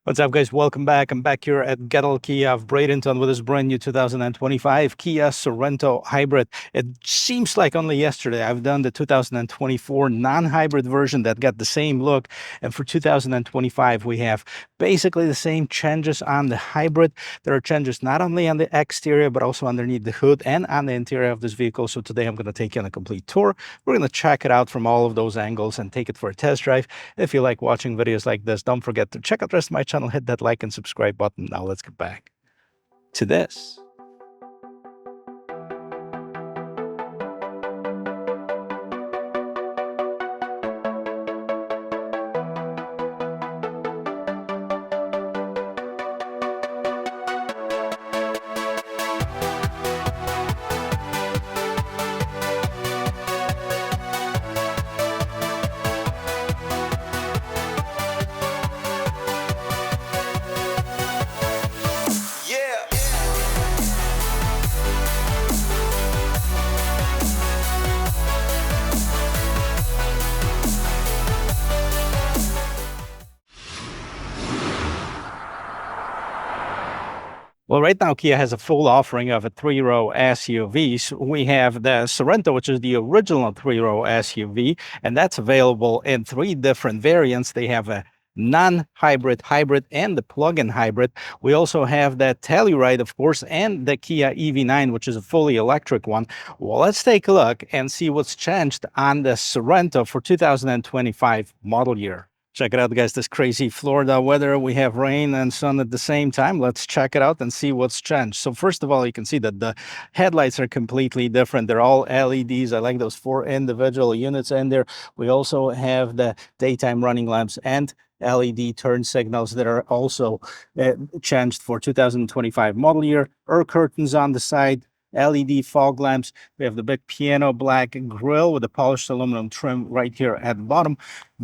What's up, guys? Welcome back. I'm back here at Gettle Kia of Bradenton with this brand new 2025 Kia Sorento Hybrid. It seems like only yesterday I've done the 2024 non-hybrid version that got the same look. And for 2025, we have basically the same changes on the hybrid. There are changes not only on the exterior, but also underneath the hood and on the interior of this vehicle. So today I'm going to take you on a complete tour. We're going to check it out from all of those angles and take it for a test drive. If you like watching videos like this, don't forget to check out the rest of my channel, hit that like and subscribe button. Now let's get back to this. Well, right now, Kia has a full offering of a three-row SUVs. We have the Sorento, which is the original three-row SUV, and that's available in three different variants. They have a non-hybrid, hybrid, and the plug-in hybrid. We also have the Telluride, of course, and the Kia EV9, which is a fully electric one. Well, let's take a look and see what's changed on the Sorento for 2025 model year. Check it out, guys, this crazy Florida weather. We have rain and sun at the same time. Let's check it out and see what's changed. So first of all, you can see that the headlights are completely different. They're all LEDs. I like those 4 individual units in there. We also have the daytime running lamps and LED turn signals that are also changed for 2025 model year. Curtains on the side, LED fog lamps. We have the big piano black grille with the polished aluminum trim right here at the bottom.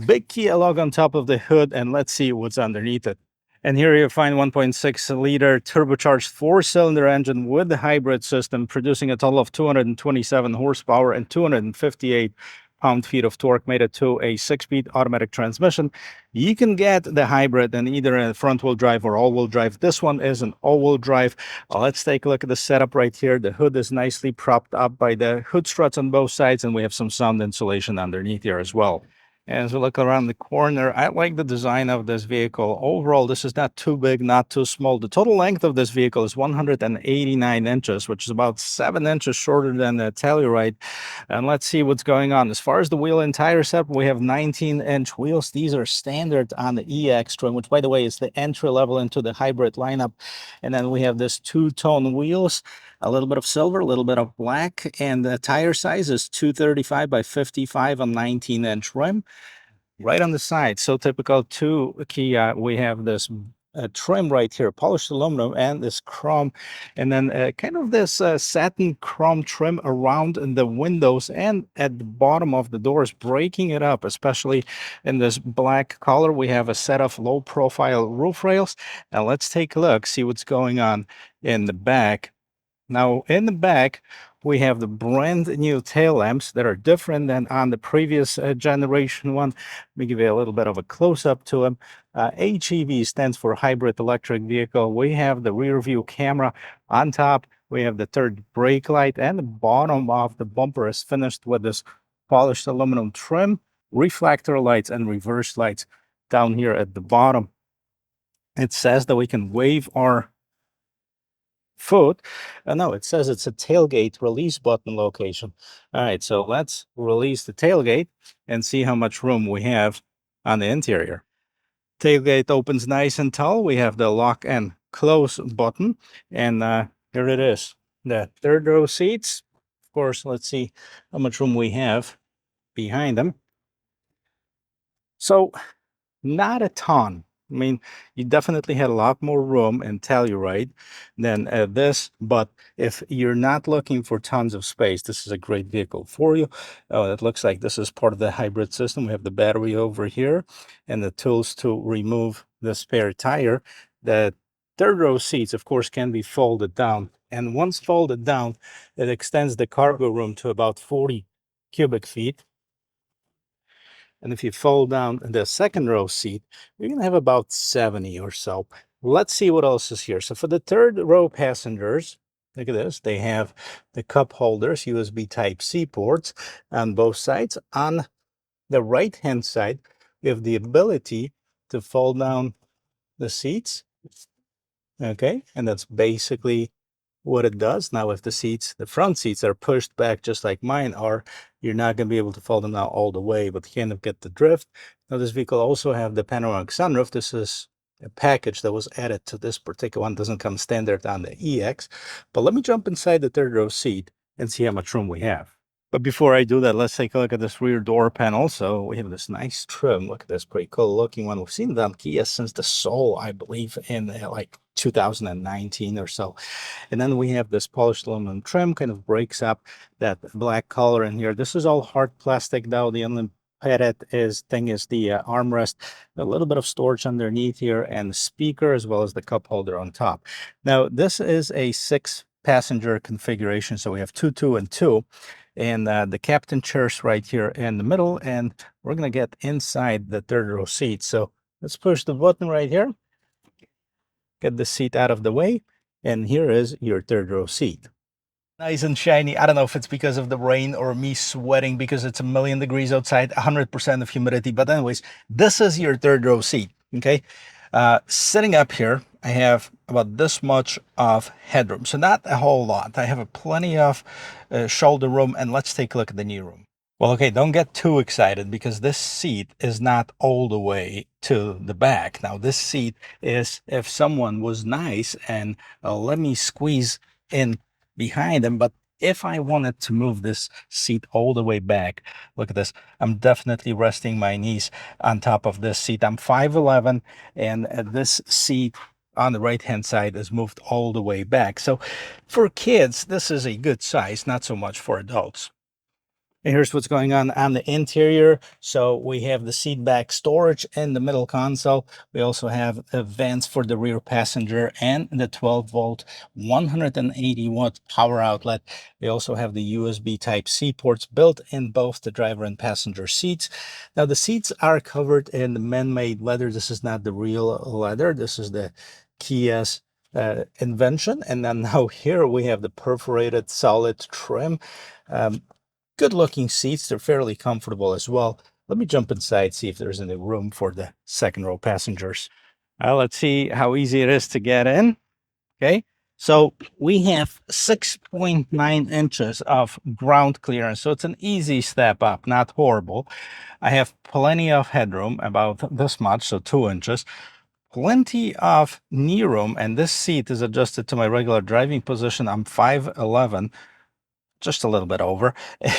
Big Kia logo on top of the hood, and let's see what's underneath it. And here you find 1.6-liter turbocharged 4-cylinder engine with the hybrid system, producing a total of 227 horsepower and 258 pound-feet of torque, made it to a 6-speed automatic transmission. You can get the hybrid in either a front-wheel drive or all-wheel drive. This one is an all-wheel drive. Let's take a look at the setup right here. The hood is nicely propped up by the hood struts on both sides, and we have some sound insulation underneath here as well. As we look around the corner, I like the design of this vehicle. Overall, this is not too big, not too small. The total length of this vehicle is 189 inches, which is about 7 inches shorter than the Telluride. And let's see what's going on. As far as the wheel and tire setup, we have 19-inch wheels. These are standard on the EX trim, which, by the way, is the entry level into the hybrid lineup. And then we have this two-tone wheels, a little bit of silver, a little bit of black, and the tire size is 235 by 55 on 19-inch rim. Right on the side, so typical to Kia, we have this trim right here, polished aluminum and this chrome, and then kind of this satin chrome trim around the windows and at the bottom of the doors, breaking it up, especially in this black color. We have a set of low profile roof rails. Now let's take a look, see what's going on in the back. Now, in the back, we have the brand new tail lamps that are different than on the previous generation one. Let me give you a little bit of a close-up to them. HEV stands for hybrid electric vehicle. We have the rear view camera on top. We have the third brake light, and the bottom of the bumper is finished with this polished aluminum trim, reflector lights, and reverse lights down here at the bottom. It says that we can wave our foot. No, it says it's a tailgate release button location. All right, so let's release the tailgate and see how much room we have on the interior. Tailgate opens nice and tall. We have the lock and close button, and here it is. The third row seats. Of course, let's see how much room we have behind them. So, not a ton. I mean, you definitely had a lot more room in Telluride than this, but if you're not looking for tons of space, this is a great vehicle for you. It looks like this is part of the hybrid system. We have the battery over here and the tools to remove the spare tire. The third row seats, of course, can be folded down, and once folded down, it extends the cargo room to about 40 cubic feet. And if you fold down the second row seat, you're going to have about 70 or so. Let's see what else is here. So for the third row passengers, look at this. They have the cup holders, USB Type-C ports on both sides. On the right-hand side, we have the ability to fold down the seats. Okay, and that's basically what it does. Now, if the front seats are pushed back just like mine are, you're not going to be able to fold them out all the way, but you kind of get the drift. Now, this vehicle also have the panoramic sunroof. This is a package that was added to this particular one. Doesn't come standard on the EX. But let me jump inside the third row seat and see how much room we have. But before I do that, let's take a look at this rear door panel. So we have this nice trim. Look at this pretty cool looking one. We've seen it on Kia since the Soul, I believe, in like 2019 or so. And then we have this polished aluminum trim, kind of breaks up that black color in here. This is all hard plastic though. The only padded thing is the armrest, a little bit of storage underneath here, and the speaker as well as the cup holder on top. Now, this is a 6-passenger configuration, so we have 2, 2, and 2. And the captain chair's right here in the middle, and we're going to get inside the third row seat. So let's push the button right here, get the seat out of the way, and here is your third row seat. Nice and shiny. I don't know if it's because of the rain or me sweating because it's 1,000,000 degrees outside, 100% of humidity. But anyways, this is your third row seat, okay? Sitting up here, I have about this much of headroom. So not a whole lot. I have plenty of shoulder room. And let's take a look at the knee room. Well, okay, don't get too excited because this seat is not all the way to the back. Now, this seat is if someone was nice and let me squeeze in behind them. But if I wanted to move this seat all the way back, look at this. I'm definitely resting my knees on top of this seat. I'm 5'11", and this seat on the right-hand side is moved all the way back. So for kids, this is a good size, not so much for adults. And here's what's going on the interior. So we have the seat back storage in the middle console. We also have vents for the rear passenger and the 12-volt, 180-watt power outlet. We also have the USB Type-C ports built in both the driver and passenger seats. Now, the seats are covered in man-made leather. This is not the real leather. This is the Kia's invention. And then now here we have the perforated solid trim. Good looking seats. They're fairly comfortable as well. Let me jump inside, see if there's any room for the second row passengers. Let's see how easy it is to get in. Okay, so we have 6.9 inches of ground clearance, so it's an easy step up, not horrible. I have plenty of headroom, about this much, so 2 inches. Plenty of knee room, and this seat is adjusted to my regular driving position. I'm 5'11", just a little bit over,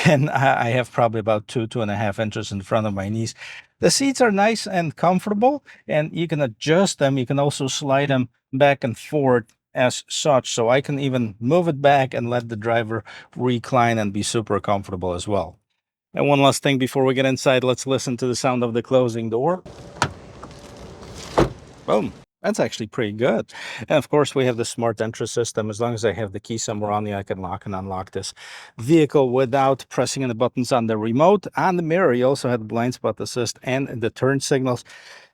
and I have probably about 2.5 inches in front of my knees. The seats are nice and comfortable, and you can adjust them. You can also slide them back and forth as such, so I can even move it back and let the driver recline and be super comfortable as well. And one last thing before we get inside, let's listen to the sound of the closing door. Boom. That's actually pretty good. And of course, we have the smart entry system. As long as I have the key somewhere on me, I can lock and unlock this vehicle without pressing any buttons on the remote. On the mirror, you also have the blind spot assist and the turn signals.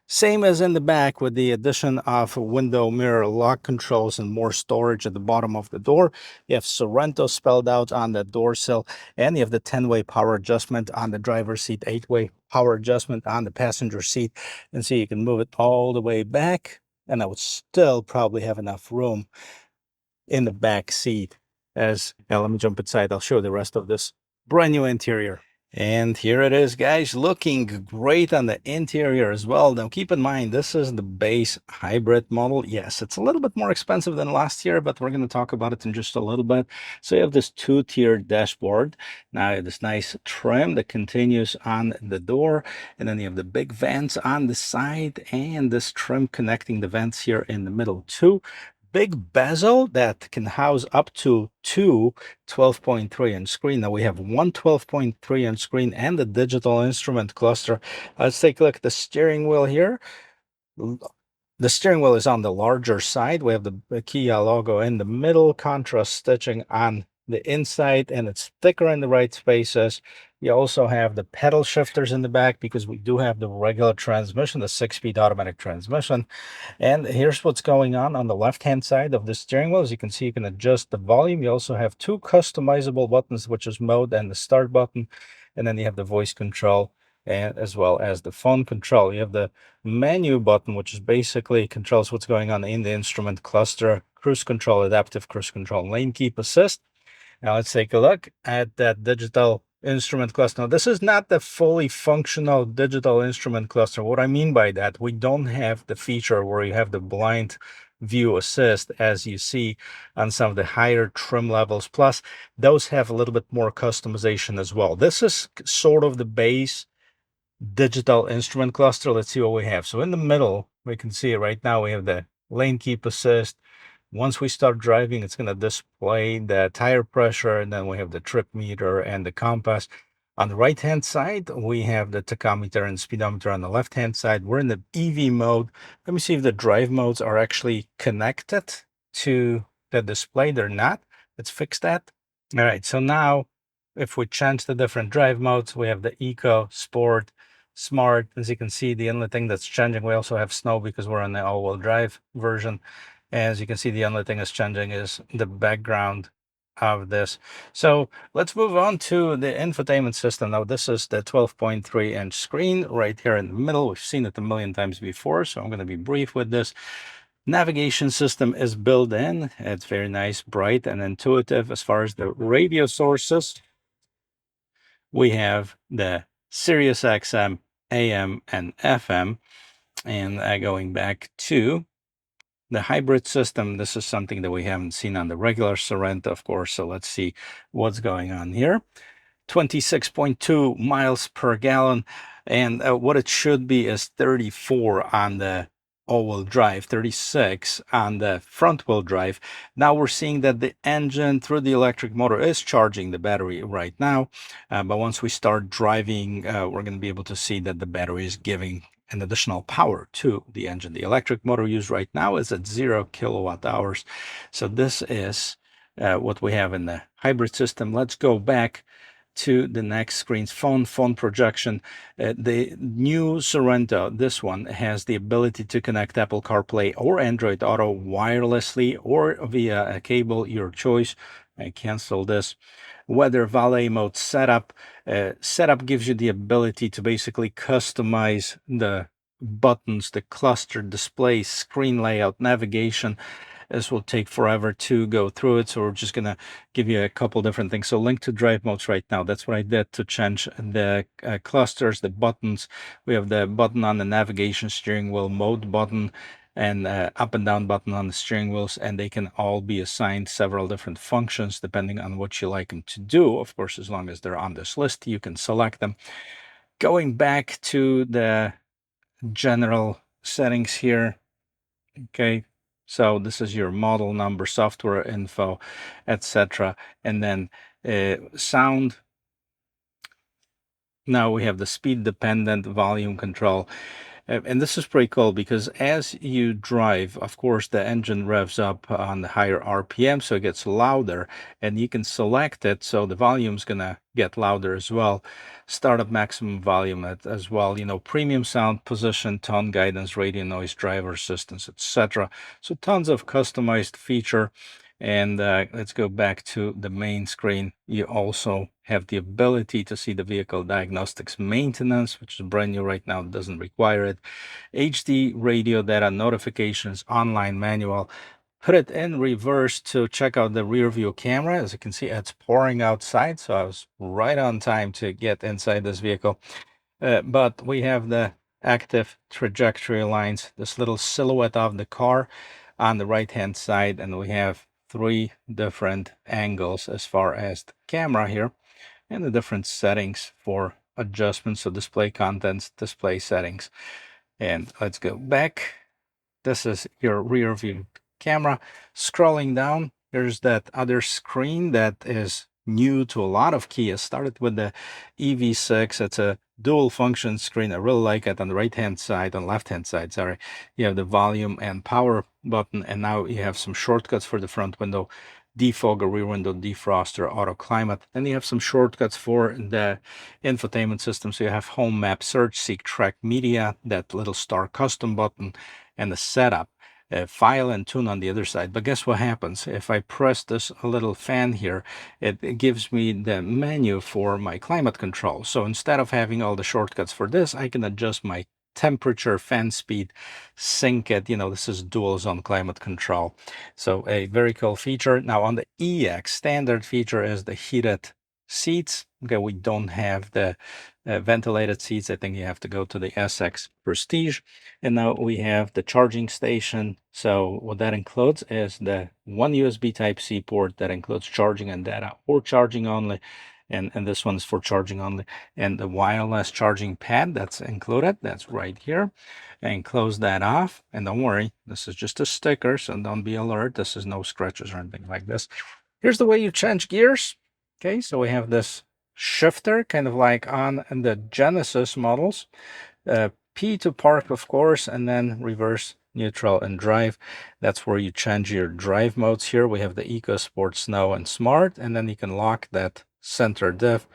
Same as in the back with the addition of window mirror lock controls and more storage at the bottom of the door. You have Sorento spelled out on the door sill, and you have the 10-way power adjustment on the driver's seat, 8-way power adjustment on the passenger seat. And so you can move it all the way back, and I would still probably have enough room in the back seat. As now, let me jump inside. I'll show the rest of this brand new interior. And here it is, guys, looking great on the interior as well. Now, keep in mind, this is the base hybrid model. Yes, it's a little bit more expensive than last year, but we're going to talk about it in just a little bit. So you have this 2-tier dashboard. Now, you have this nice trim that continues on the door. And then you have the big vents on the side and this trim connecting the vents here in the middle too. Big bezel that can house up to two 12.3-inch screen. Now we have one 12.3-inch screen and the digital instrument cluster. Let's take a look at the steering wheel here. The steering wheel is on the larger side. We have the Kia logo in the middle, contrast stitching on the inside, and it's thicker in the right spaces. You also have the pedal shifters in the back because we do have the regular transmission, the 6-speed automatic transmission. And here's what's going on the left-hand side of the steering wheel. As you can see, you can adjust the volume. You also have two customizable buttons, which is mode and the start button. And then you have the voice control and as well as the phone control. You have the menu button, which is basically controls what's going on in the instrument cluster, cruise control, adaptive cruise control, lane keep assist. Now let's take a look at that digital instrument cluster. Now, this is not the fully functional digital instrument cluster. What I mean by that, we don't have the feature where you have the blind view assist as you see on some of the higher trim levels. Plus, those have a little bit more customization as well. This is sort of the base digital instrument cluster. Let's see what we have. So in the middle, we can see it right now. We have the lane keep assist. Once we start driving, it's going to display the tire pressure, and then we have the trip meter and the compass. On the right-hand side, we have the tachometer and speedometer. On the left-hand side, we're in the EV mode. Let me see if the drive modes are actually connected to the display. They're not. Let's fix that. All right, so now if we change the different drive modes, we have the Eco, Sport, Smart. As you can see, the only thing that's changing, we also have Snow because we're on the all-wheel drive version. As you can see, the only thing that's changing is the background of this. So let's move on to the infotainment system. Now, this is the 12.3-inch screen right here in the middle. We've seen it a million times before, so I'm going to be brief with this. Navigation system is built in. It's very nice, bright, and intuitive. As far as the radio sources, we have the Sirius XM, AM, and FM. And going back to the hybrid system, this is something that we haven't seen on the regular Sorento, of course. So let's see what's going on here. 26.2 miles per gallon. And what it should be is 34 on the all-wheel drive, 36 on the front-wheel drive. Now we're seeing that the engine through the electric motor is charging the battery right now. But once we start driving, we're going to be able to see that the battery is giving an additional power to the engine. The electric motor used right now is at 0 kilowatt hours. So this is what we have in the hybrid system. Let's go back to the next screen's phone projection. The new Sorento, this one, has the ability to connect Apple CarPlay or Android Auto wirelessly or via a cable, your choice. I cancel this. Weather valet mode setup. Setup gives you the ability to basically customize the buttons, the cluster, display, screen layout, navigation. This will take forever to go through it, so we're just going to give you a couple different things. So link to drive modes right now. That's what I did to change the clusters, the buttons. We have the button on the navigation steering wheel, mode button, and up and down button on the steering wheels, and they can all be assigned several different functions depending on what you like them to do. Of course, as long as they're on this list, you can select them. Going back to the general settings here, okay, so this is your model number, software info, etc. And then sound. Now we have the speed dependent volume control. And this is pretty cool because as you drive, of course, the engine revs up on the higher RPM, so it gets louder, and you can select it so the volume's gonna get louder as well. Startup maximum volume as well, you know, premium sound, position, tone guidance, radio noise, driver assistance, etc. So tons of customized feature. And let's go back to the main screen. You also have the ability to see the vehicle diagnostics maintenance, which is brand new right now, doesn't require it. HD radio data notifications, online manual. Put it in reverse to check out the rear view camera. As you can see, it's pouring outside, so I was right on time to get inside this vehicle. But we have the active trajectory lines, this little silhouette of the car on the right hand side, and we have 3 different angles as far as the camera here, and the different settings for adjustments. So display contents, display settings. And let's go back. This is your rear view camera. Scrolling down, there's that other screen that is new to a lot of Kia. Started with the EV6. It's a dual function screen. I really like it. On the right hand side, on left hand side, sorry, you have the volume and power button, and now you have some shortcuts for the front window. defogger, rear window defroster, auto climate. Then you have some shortcuts for the infotainment system. So you have home map search, seek track media, that little star custom button, and the setup. File and tune on the other side. But guess what happens? If I press this little fan here, it gives me the menu for my climate control. So instead of having all the shortcuts for this, I can adjust my temperature, fan speed, sync it. This is dual zone climate control. So a very cool feature. Now on the EX, standard feature is the heated seats. Okay, we don't have the ventilated seats. I think you have to go to the SX Prestige. And now we have the charging station. So what that includes is the one USB Type-C port that includes charging and data, or charging only. And this one's for charging only. And the wireless charging pad that's included, that's right here. And close that off. And don't worry, this is just a sticker, so don't be alert. This is no scratches or anything like this. Here's the way you change gears. Okay, so we have this shifter, kind of like on the Genesis models. P to park, of course, and then reverse, neutral, and drive. That's where you change your drive modes here. We have the Eco, Sport, Snow, and Smart, and then you can lock that center diff.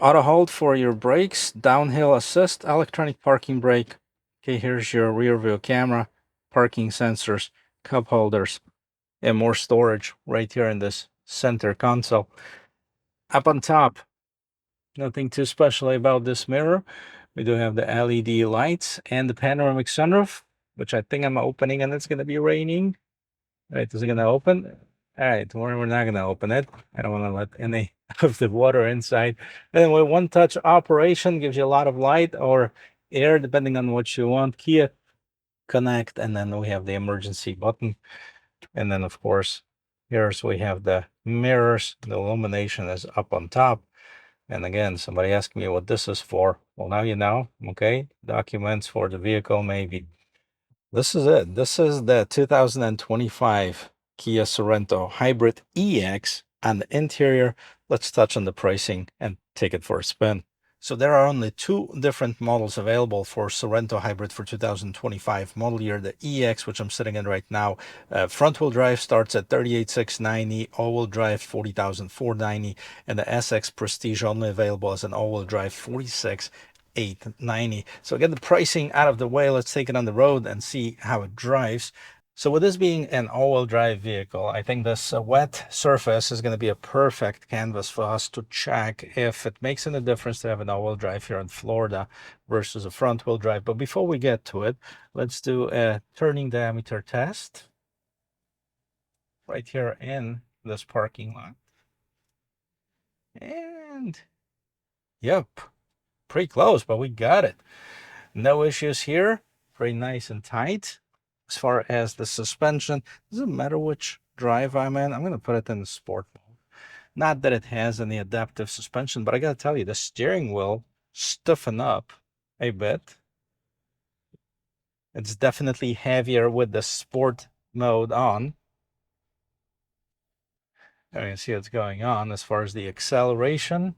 Auto hold for your brakes, downhill assist, electronic parking brake. Okay, here's your rear view camera, parking sensors, cup holders, and more storage right here in this center console. Up on top, nothing too special about this mirror. We do have the LED lights and the panoramic sunroof, which I think I'm opening, and it's going to be raining. All right, is it going to open? All right, we're not going to open it. I don't want to let any of the water inside. And with one touch operation, gives you a lot of light or air, depending on what you want. Kia Connect, and then we have the emergency button. And then, of course, here's we have the mirrors. The illumination is up on top. And again, somebody asked me what this is for. Well, now you know. Okay, documents for the vehicle, maybe. This is it. This is the 2025 Kia Sorento Hybrid EX. On the interior, let's touch on the pricing and take it for a spin. So there are only two different models available for Sorento Hybrid for 2025 model year. The EX, which I'm sitting in right now, front-wheel drive starts at $38,690, all-wheel drive $40,490, and the SX Prestige only available as an all-wheel drive $46,890. So get the pricing out of the way. Let's take it on the road and see how it drives. So with this being an all-wheel drive vehicle, I think this wet surface is going to be a perfect canvas for us to check if it makes any difference to have an all-wheel drive here in Florida versus a front-wheel drive. But before we get to it, let's do a turning diameter test right here in this parking lot. And yep, pretty close, but we got it. No issues here. Very nice and tight. As far as the suspension, doesn't matter which drive I'm in. I'm going to put it in the sport mode. Not that it has any adaptive suspension, but I got to tell you, the steering wheel stiffened up a bit. It's definitely heavier with the sport mode on. And you can see what's going on as far as the acceleration,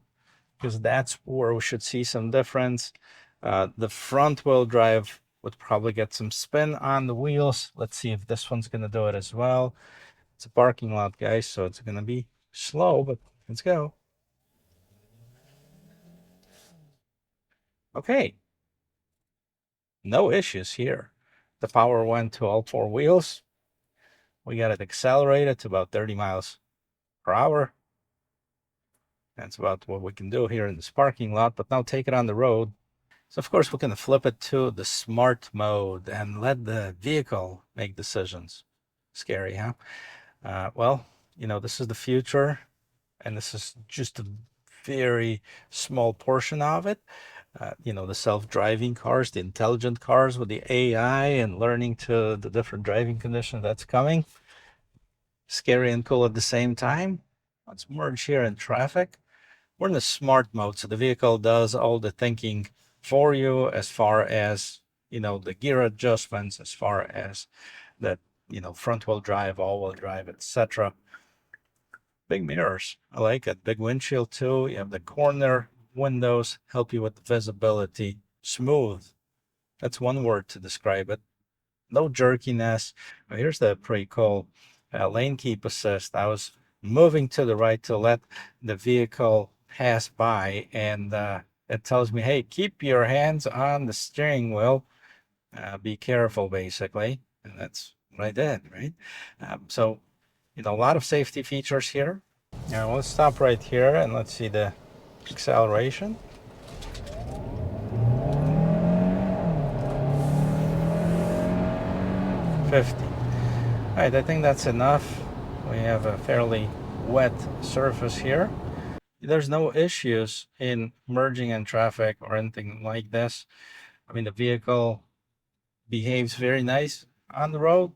because that's where we should see some difference. The front wheel drive would probably get some spin on the wheels. Let's see if this one's going to do it as well. It's a parking lot, guys, so it's going to be slow, but let's go. Okay. No issues here. The power went to all four wheels. We got it accelerated to about 30 miles per hour. That's about what we can do here in this parking lot, but now take it on the road. So of course, we're going to flip it to the smart mode and let the vehicle make decisions. Scary, huh? Well, this is the future, and this is just a very small portion of it. The self-driving cars, the intelligent cars with the AI and learning to the different driving conditions that's coming. Scary and cool at the same time. Let's merge here in traffic. We're in the smart mode, so the vehicle does all the thinking for you as far as, the gear adjustments, as far as that, front-wheel drive, all-wheel drive, etc. Big mirrors. I like it. Big windshield too. You have the corner windows, help you with the visibility. Smooth. That's one word to describe it. No jerkiness. Here's the pretty cool lane keep assist. I was moving to the right to let the vehicle pass by, and it tells me, hey, keep your hands on the steering wheel. Be careful, basically. And that's what I did, right? So, a lot of safety features here. Now, let's stop right here and let's see the acceleration. 50. All right, I think that's enough. We have a fairly wet surface here. There's no issues in merging in traffic or anything like this. I mean, the vehicle behaves very nice on the road.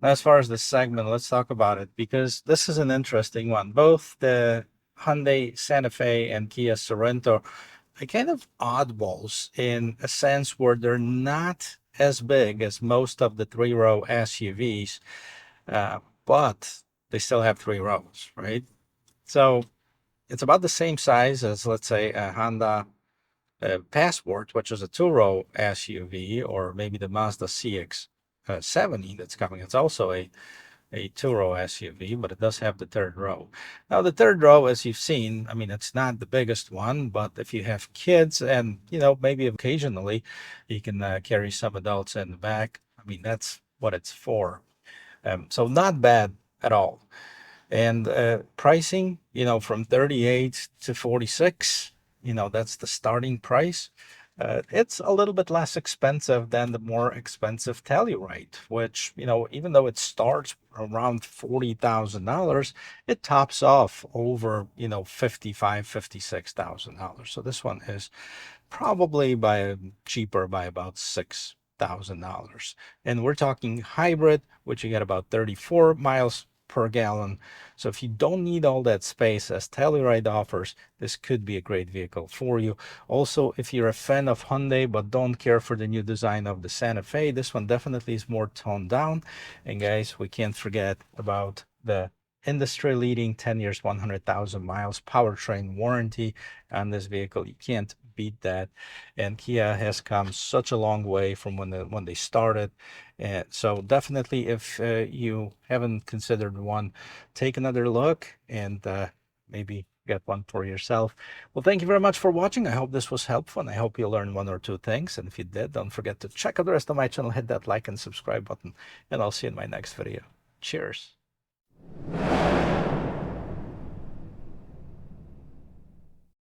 Now, as far as this segment, let's talk about it because this is an interesting one. Both the Hyundai Santa Fe and Kia Sorento are kind of oddballs in a sense where they're not as big as most of the three-row SUVs, but they still have 3 rows, right? So it's about the same size as, let's say, a Honda Passport, which is a 2-row SUV, or maybe the Mazda CX-70 that's coming. It's also a 2-row SUV, but it does have the 3rd row. Now, the 3rd row, as you've seen, I mean, it's not the biggest one, but if you have kids and, maybe occasionally you can carry some adults in the back, I mean, that's what it's for. So not bad at all. And pricing, from 38 to 46, that's the starting price. It's a little bit less expensive than the more expensive Telluride, which, even though it starts around $40,000, it tops off over, $56,000. So this one is probably cheaper by about $6,000. And we're talking hybrid, which you get about 34 miles per gallon. So if you don't need all that space as Telluride offers, this could be a great vehicle for you. Also, if you're a fan of Hyundai but don't care for the new design of the Santa Fe, this one definitely is more toned down. And guys, we can't forget about the industry-leading 10 years, 100,000 miles powertrain warranty on this vehicle. You can't beat that. And Kia has come such a long way from when they started. And so definitely, if you haven't considered one, take another look and maybe get one for yourself. Well, thank you very much for watching. I hope this was helpful, and I hope you learned 1 or 2 things. And if you did, don't forget to check out the rest of my channel, hit that like and subscribe button, and I'll see you in my next video. Cheers.